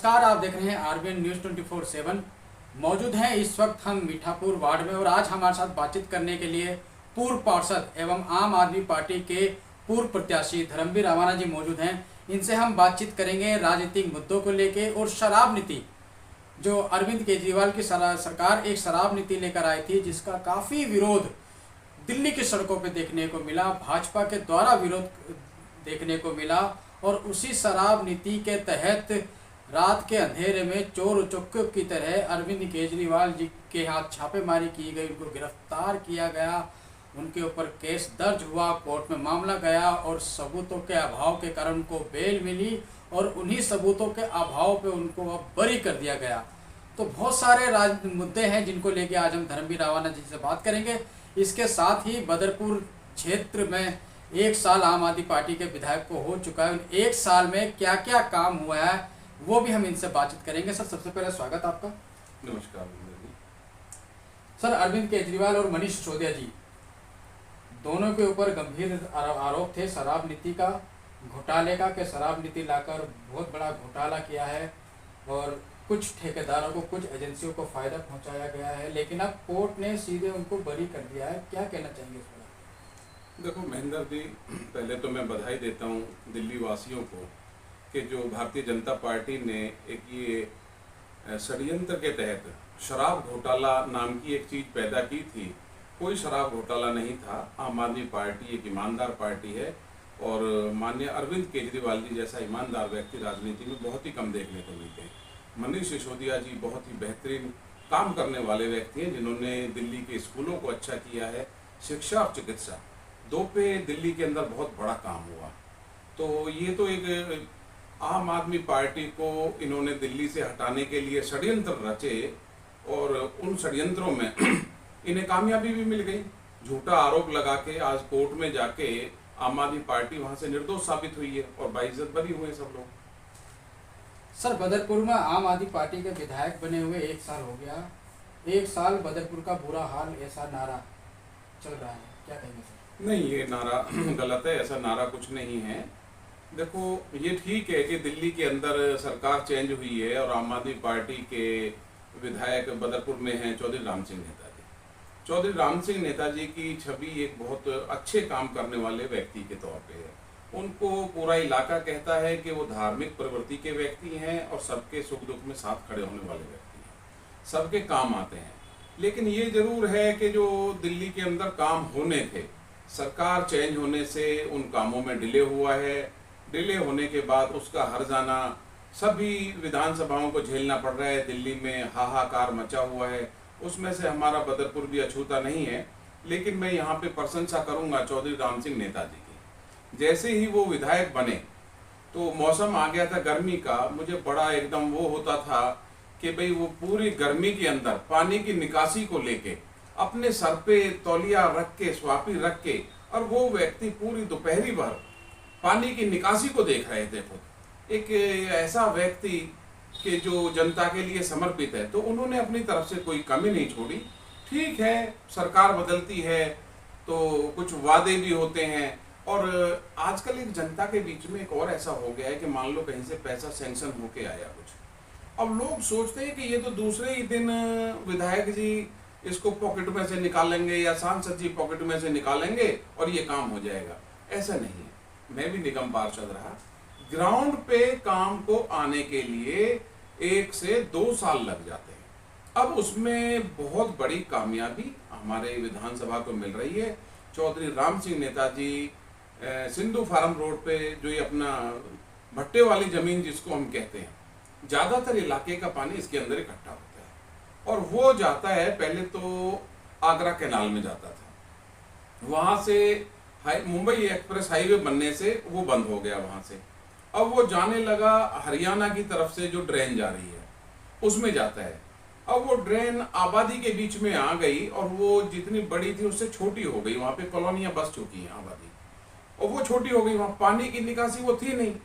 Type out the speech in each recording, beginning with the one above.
नमस्कार, आप देख रहे हैं आरबीएन न्यूज़ 24/7। मौजूद हैं इस वक्त हम मीठापुर वार्ड में और आज हमारे साथ बातचीत करने के लिए पूर्व पार्षद एवं आम आदमी पार्टी के पूर्व प्रत्याशी धर्मवीर रावाना जी मौजूद हैं। इनसे हम बातचीत करेंगे राजनीतिक मुद्दों को लेके और शराब नीति, जो अरविंद केजरीवाल की सरकार एक शराब नीति लेकर आई थी जिसका काफ़ी विरोध दिल्ली की सड़कों पर देखने को मिला, भाजपा के द्वारा विरोध देखने को मिला। और उसी शराब नीति के तहत रात के अंधेरे में चोर उचक्कों की तरह अरविंद केजरीवाल जी के हाथ छापेमारी की गई, उनको गिरफ्तार किया गया, उनके ऊपर केस दर्ज हुआ, कोर्ट में मामला गया और सबूतों के अभाव के कारण उनको बेल मिली और उन्हीं सबूतों के अभाव पे उनको अब बरी कर दिया गया। तो बहुत सारे मुद्दे हैं जिनको लेके आज हम धर्मवीर रावाना जी से बात करेंगे। इसके साथ ही बदरपुर क्षेत्र में 1 साल आम आदमी पार्टी के विधायक को हो चुका है, 1 साल में क्या क्या काम हुआ है वो भी हम इनसे बातचीत करेंगे। सर, सबसे पहले स्वागत आपका। नमस्कार सर, अरविंद केजरीवाल और मनीष सिसोदिया जी दोनों के ऊपर गंभीर आरोप थे शराब नीति का, घोटाले का, कि शराब नीति लाकर बहुत बड़ा घोटाला किया है और कुछ ठेकेदारों को, कुछ एजेंसियों को फायदा पहुंचाया गया है, लेकिन अब कोर्ट ने सीधे उनको बरी कर दिया है। क्या कहना चाहेंगे इस पर? देखो महेंद्र जी, पहले तो मैं बधाई देता हूँ दिल्ली वासियों को कि जो भारतीय जनता पार्टी ने एक ये षड्यंत्र के तहत शराब घोटाला नाम की एक चीज़ पैदा की थी। कोई शराब घोटाला नहीं था। आम आदमी पार्टी एक ईमानदार पार्टी है और माननीय अरविंद केजरीवाल जी जैसा ईमानदार व्यक्ति राजनीति में बहुत ही कम देखने को मिलते हैं। मनीष सिसोदिया जी बहुत ही बेहतरीन काम करने वाले व्यक्ति हैं जिन्होंने दिल्ली के स्कूलों को अच्छा किया है। शिक्षा और चिकित्सा दो पे दिल्ली के अंदर बहुत बड़ा काम हुआ। तो ये तो एक आम आदमी पार्टी को इन्होंने दिल्ली से हटाने के लिए षड्यंत्र रचे और उन षड्यंत्रों में इन्हें कामयाबी भी मिल गई। झूठा आरोप लगा के आज कोर्ट में जाके आम आदमी पार्टी वहां से निर्दोष साबित हुई है और बाइज्जत बरी हुए सब लोग। सर, बदरपुर में आम आदमी पार्टी के विधायक बने हुए 1 साल हो गया। 1 साल बदरपुर का बुरा हाल, ऐसा नारा चल रहा है, क्या कहेंगे सर? नहीं, ये नारा गलत है, ऐसा नारा कुछ नहीं है। देखो, ये ठीक है कि दिल्ली के अंदर सरकार चेंज हुई है और आम आदमी पार्टी के विधायक बदरपुर में हैं चौधरी राम सिंह नेताजी। चौधरी राम सिंह नेताजी की छवि एक बहुत अच्छे काम करने वाले व्यक्ति के तौर पे है। उनको पूरा इलाका कहता है कि वो धार्मिक प्रवृत्ति के व्यक्ति हैं और सबके सुख दुख में साथ खड़े होने वाले व्यक्ति हैं, सबके काम आते हैं। लेकिन ये जरूर है कि जो दिल्ली के अंदर काम होने थे, सरकार चेंज होने से उन कामों में डिले हुआ है। डिले होने के बाद उसका हर जाना सभी विधानसभाओं को झेलना पड़ रहा है। दिल्ली में हाहाकार मचा हुआ है, उसमें से हमारा बदरपुर भी अछूता नहीं है। लेकिन मैं यहाँ पे प्रशंसा करूँगा चौधरी राम सिंह नेताजी की। जैसे ही वो विधायक बने तो मौसम आ गया था गर्मी का। मुझे बड़ा एकदम वो होता था कि भाई वो पूरी गर्मी के अंदर पानी की निकासी को लेके अपने सर पे तौलिया रख के, स्वापी रख के, और वो व्यक्ति पूरी दोपहरी भर पानी की निकासी को देख रहे थे। खुद एक ऐसा व्यक्ति कि जो जनता के लिए समर्पित है, तो उन्होंने अपनी तरफ से कोई कमी नहीं छोड़ी। ठीक है, सरकार बदलती है तो कुछ वादे भी होते हैं और आजकल एक जनता के बीच में एक और ऐसा हो गया है कि मान लो कहीं से पैसा सैंक्शन होके आया कुछ, अब लोग सोचते हैं कि ये तो दूसरे ही दिन विधायक जी इसको पॉकेट में से निकालेंगे या सांसद जी पॉकेट में से निकालेंगे और ये काम हो जाएगा। ऐसा नहीं है। मैं भी निगम पार्षद रहा। ग्राउंड पे काम को आने के लिए 1 से 2 साल लग जाते हैं। अब उसमें बहुत बड़ी कामयाबी हमारे विधानसभा को मिल रही है। चौधरी राम सिंह नेताजी सिंधु फार्म रोड पे जो ये अपना भट्टे वाली जमीन जिसको हम कहते हैं, ज्यादातर इलाके का पानी इसके अंदर इकट्ठा होता है और वो जाता है, पहले तो आगरा कैनाल में जाता था, वहां से मुंबई एक्सप्रेस हाईवे बनने से वो बंद हो गया वहां से। अब वो जाने लगा हरियाणा की तरफ से जो ड्रेन जा रही है उसमें जाता है। अब वो ड्रेन आबादी के बीच में आ गई और वो जितनी बड़ी थी उससे छोटी हो गई। वहां पे कॉलोनियां बस चुकी हैं आबादी और वो छोटी हो गई। वहां पानी की निकासी वो थी नहीं।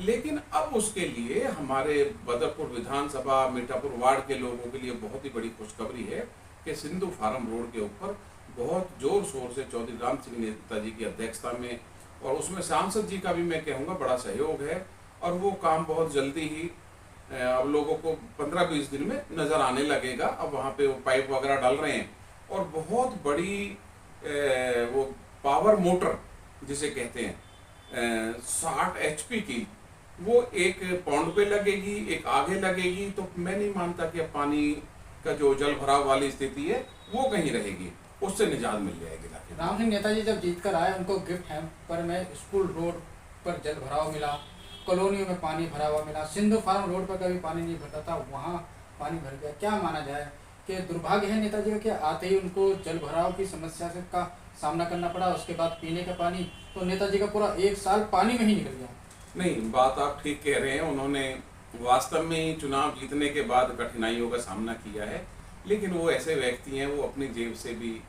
लेकिन अब उसके लिए हमारे बदरपुर विधानसभा मीठापुर वार्ड के लोगों के लिए बहुत ही बड़ी खुशखबरी है कि सिंधु फार्म रोड के ऊपर बहुत जोर शोर से चौधरी राम सिंह नेताजी की अध्यक्षता में और उसमें सांसद जी का भी मैं कहूँगा बड़ा सहयोग है और वो काम बहुत जल्दी ही अब लोगों को 15-20 दिन में नजर आने लगेगा। अब वहाँ पे वो पाइप वगैरह डाल रहे हैं और बहुत बड़ी वो पावर मोटर जिसे कहते हैं 60 HP की, वो एक पौंड पे लगेगी, एक आगे लगेगी। तो मैं नहीं मानता कि अब पानी का जो जल भराव वाली स्थिति है वो कहीं रहेगी, उससे निजात मिल जाएगी। राम सिंह नेताजी जब जीत कर आए, उनको गिफ्ट हैम्पर में स्कूल रोड पर जल भराव मिला, कॉलोनियों में पानी भरा हुआ मिला, सिंधु फार्म रोड पर कभी पानी नहीं भरता था, वहाँ पानी भर गया। क्या माना जाए कि दुर्भाग्य है नेताजी का कि आते ही उनको जल भराव की समस्या से का सामना करना पड़ा, उसके बाद पीने का पानी, तो नेताजी का पूरा 1 साल पानी में ही निकल गया। नहीं, बात आप ठीक कह रहे हैं। उन्होंने वास्तव में ही चुनाव जीतने के बाद कठिनाइयों का सामना किया है, लेकिन वो ऐसे व्यक्ति हैं, वो अपनी जेब से भी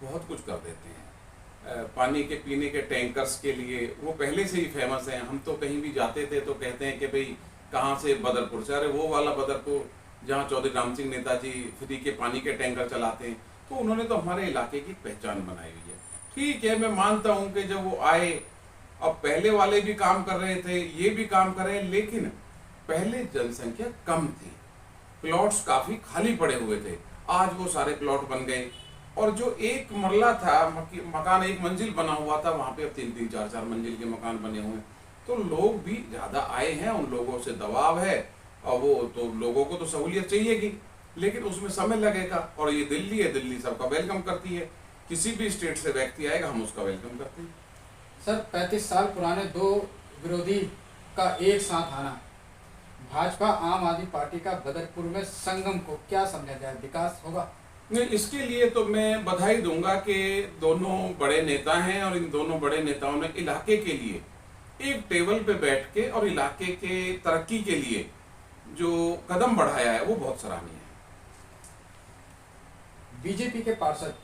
बहुत कुछ कर देते हैं। पानी के पीने के टैंकर्स के लिए वो पहले से ही फेमस हैं। हम तो कहीं भी जाते थे तो कहते हैं कि भाई कहाँ से, बदरपुर से। अरे वो वाला बदरपुर जहाँ चौधरी राम सिंह नेताजी फ्री के पानी के टैंकर चलाते हैं। तो उन्होंने तो हमारे इलाके की पहचान बनाई हुई है। ठीक है, मैं मानता हूँ कि जब वो आए, अब पहले वाले भी काम कर रहे थे, ये भी काम कर रहे हैं, लेकिन पहले जनसंख्या कम थी, प्लॉट्स काफी खाली पड़े हुए थे। आज वो सारे प्लॉट बन गए और जो एक मरला था, मकान 1 मंजिल बना हुआ था, वहां पे अब 3-3, 4-4 मंजिल के मकान बने हुए हैं। तो लोग भी ज्यादा आए हैं, उन लोगों से दबाव है और वो तो लोगों को तो सहूलियत चाहिएगी, लेकिन उसमें समय लगेगा। और ये दिल्ली है, दिल्ली सबका वेलकम करती है। किसी भी स्टेट से व्यक्ति आएगा, हम उसका वेलकम करते हैं। सर, 35 साल पुराने 2 विरोधी का एक साथ आना, भाजपा आम आदमी पार्टी का बदरपुर में संगम को क्या समझा जाए, विकास होगा? नहीं, इसके लिए तो मैं बधाई दूंगा कि दोनों बड़े नेता हैं और इन दोनों बड़े नेताओं ने इलाके के लिए एक टेबल पे बैठ के और इलाके के तरक्की के लिए जो कदम बढ़ाया है वो बहुत सराहनीय है। बीजेपी के पार्षद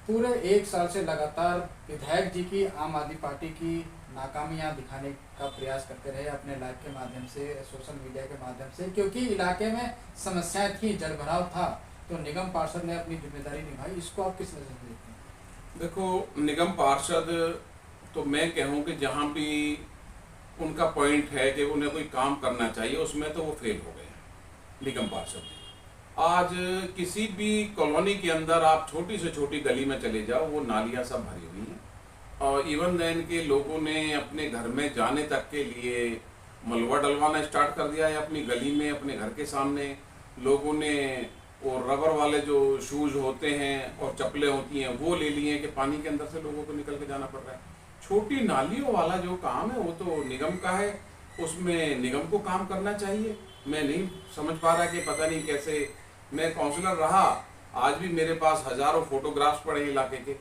पूरे 1 साल से लगातार विधायक जी की, आम आदमी पार्टी की नाकामियां दिखाने का प्रयास करते रहे अपने लाइव के माध्यम से, सोशल मीडिया के माध्यम से, क्योंकि इलाके में समस्याएं थी, जलभराव था, तो निगम पार्षद ने अपनी जिम्मेदारी निभाई। इसको आप किस नजर से देखते हैं? देखो, निगम पार्षद तो मैं कहूँ कि जहाँ भी उनका पॉइंट है कि उन्हें कोई काम करना चाहिए, उसमें तो वो फेल हो गए निगम पार्षद। आज किसी भी कॉलोनी के अंदर आप छोटी से छोटी गली में चले जाओ, वो नालियाँ सब भरी हुई हैं और इवन देन के लोगों ने अपने घर में जाने तक के लिए मलबा डलवाना स्टार्ट कर दिया है। अपनी गली में, अपने घर के सामने लोगों ने वो रबर वाले जो शूज होते हैं और चप्पलें होती हैं वो ले लिए हैं कि पानी के अंदर से लोगों को निकल के जाना पड़ रहा है। छोटी नालियों वाला जो काम है वो तो निगम का है, उसमें निगम को काम करना चाहिए। मैं नहीं समझ पा रहा कि पता नहीं कैसे, मैं काउंसलर रहा, आज भी मेरे पास हजारों फोटोग्राफ्स पड़े इलाके के।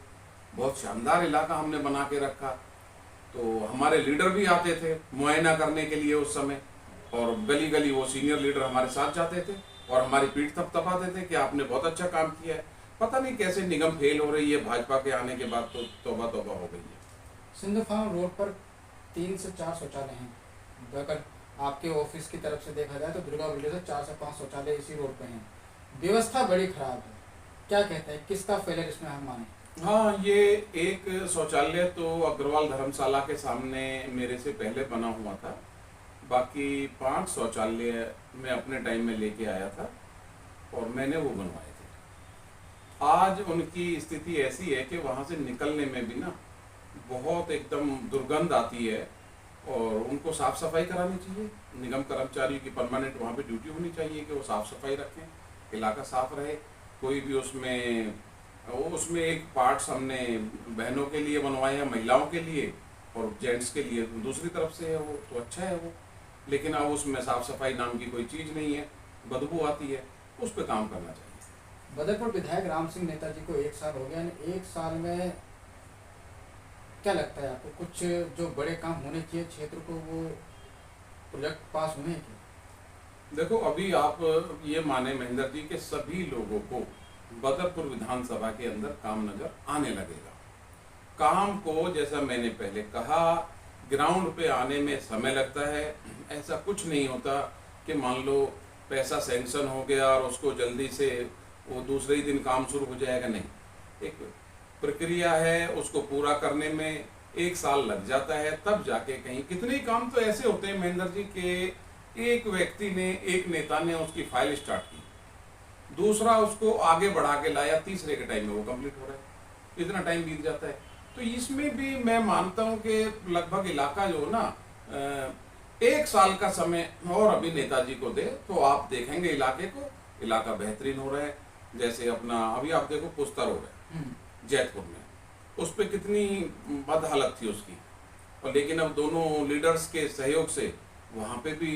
बहुत शानदार इलाका हमने बना के रखा। तो हमारे लीडर भी आते थे मुआयना करने के लिए उस समय, और गली गली वो सीनियर लीडर हमारे साथ जाते थे और हमारी पीठ थपथपाते थे कि आपने बहुत अच्छा काम किया है। पता नहीं कैसे निगम फेल हो रही है भाजपा के आने के बाद, तो तौबा तौबा हो गई है। सिंधु फार्म रोड पर 3 से 4 शौचालय हैं। अगर आपके ऑफिस की तरफ से देखा जाए तो दुर्गा बिल्डिंग से 4 से 5 शौचालय इसी रोड पे हैं। व्यवस्था बड़ी खराब है, क्या कहते हैं, किसका फेलियर इसमें हम माने? हाँ, ये एक शौचालय तो अग्रवाल धर्मशाला के सामने मेरे से पहले बना हुआ था। बाकी 5 शौचालय मैं अपने टाइम में लेके आया था और मैंने वो बनवाए थे। आज उनकी स्थिति ऐसी है कि वहाँ से निकलने में भी ना बहुत एकदम दुर्गंध आती है और उनको साफ सफाई करानी चाहिए। निगम कर्मचारियों की परमानेंट वहाँ पे ड्यूटी होनी चाहिए कि वो साफ सफाई रखें, इलाका साफ रहे। कोई भी उसमें एक पार्ट्स हमने बहनों के लिए बनवाए हैं, महिलाओं के लिए और जेंट्स के लिए दूसरी तरफ से है, वो तो अच्छा है वो। लेकिन अब उसमें साफ सफाई नाम की कोई चीज़ नहीं है, बदबू आती है, उस पर काम करना चाहिए। बदरपुर विधायक राम सिंह नेताजी को 1 साल हो गया। 1 साल में क्या लगता है आपको, कुछ जो बड़े काम होने चाहिए क्षेत्र को, वो प्रोजेक्ट पास हुए हैं क्या? देखो, अभी आप ये माने महेंद्र जी के सभी लोगों को बदरपुर विधानसभा के अंदर काम नजर आने लगेगा। काम को, जैसा मैंने पहले कहा, ग्राउंड पे आने में समय लगता है। ऐसा कुछ नहीं होता कि मान लो पैसा सैंक्शन हो गया और उसको जल्दी से वो दूसरे ही दिन काम शुरू हो जाएगा, नहीं। एक प्रक्रिया है, उसको पूरा करने में 1 साल लग जाता है, तब जाके कहीं। कितने काम तो ऐसे होते हैं महेंद्र जी के एक व्यक्ति ने, एक नेता ने उसकी फाइल स्टार्ट की, दूसरा उसको आगे बढ़ा के लाया, तीसरे के टाइम में वो कंप्लीट हो रहा है, इतना टाइम बीत जाता है। तो इसमें भी मैं मानता हूं कि लगभग इलाका जो ना 1 साल का समय और अभी नेताजी को दे तो आप देखेंगे इलाके को, इलाका बेहतरीन हो रहा है। जैसे अपना अभी आप देखो पुस्ता रोड है जैतपुर में, उस पर कितनी बद हालत थी उसकी, और लेकिन अब दोनों लीडर्स के सहयोग से वहाँ पे भी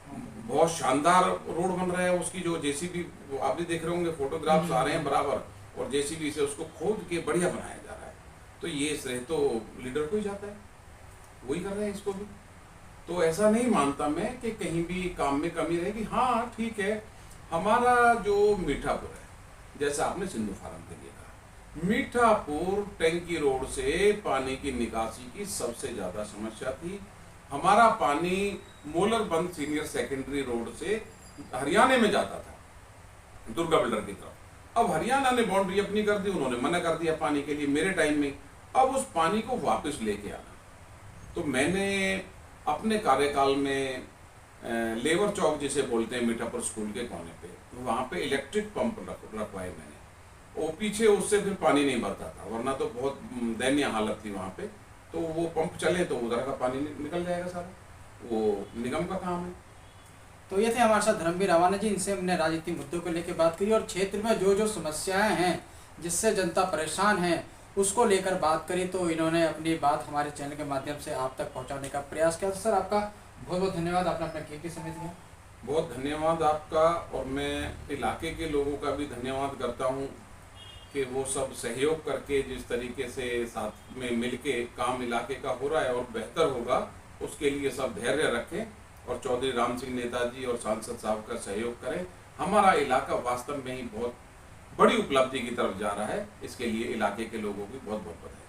बहुत शानदार रोड बन रहा है। उसकी जो जेसीबी, आप भी देख रहे होंगे, फोटोग्राफ्स आ रहे हैं बराबर, और जेसीबी से उसको खोद के बढ़िया बनाया जा रहा है। तो ये श्रेय तो लीडर को ही जाता है, वही कर रहे हैं इसको भी। तो ऐसा नहीं मानता मैं कि कहीं भी काम में कमी रहेगी। हाँ ठीक है, हमारा जो मीठापुर है, जैसा आपने सिंधु फार्म के लिए कहा, मीठापुर टैंकी रोड से पानी की निकासी की सबसे ज्यादा समस्या थी। हमारा पानी मोलर बंद सीनियर सेकेंडरी रोड से हरियाणा में जाता था, दुर्गा बिल्डर की तरफ। अब हरियाणा ने बाउंड्री अपनी कर दी, उन्होंने मना कर दिया पानी के लिए मेरे टाइम में। अब उस पानी को वापस लेके आना, तो मैंने अपने कार्यकाल में लेबर चौक जिसे बोलते हैं मीठापुर स्कूल के कोने पे, वहाँ पे इलेक्ट्रिक पंप रखवाए मैंने, और पीछे उससे फिर पानी नहीं भरता था, वरना तो बहुत दयनीय हालत थी वहाँ पे। तो वो पंप चले तो उधर का पानी निकल जाएगा सारा, वो निगम का काम है। तो ये थे हमारे साथ धर्मवीर रावाना जी, इनसे हमने राजनीतिक मुद्दों को लेकर बात करी और क्षेत्र में जो जो समस्याएं हैं जिससे जनता परेशान है उसको लेकर बात करी। तो इन्होंने अपनी बात हमारे चैनल के माध्यम से आप तक पहुंचाने का प्रयास किया। तो सर आपका बहुत बहुत धन्यवाद, आपने अपना कीमती समय दिया। बहुत धन्यवाद आपका, और मैं इलाके के लोगों का भी धन्यवाद करता हूँ कि वो सब सहयोग करके जिस तरीके से साथ में मिलके काम इलाके का हो रहा है और बेहतर होगा, उसके लिए सब धैर्य रखें और चौधरी राम सिंह नेताजी और सांसद साहब का सहयोग करें। हमारा इलाका वास्तव में ही बहुत बड़ी उपलब्धि की तरफ जा रहा है, इसके लिए इलाके के लोगों की बहुत बहुत बधाई।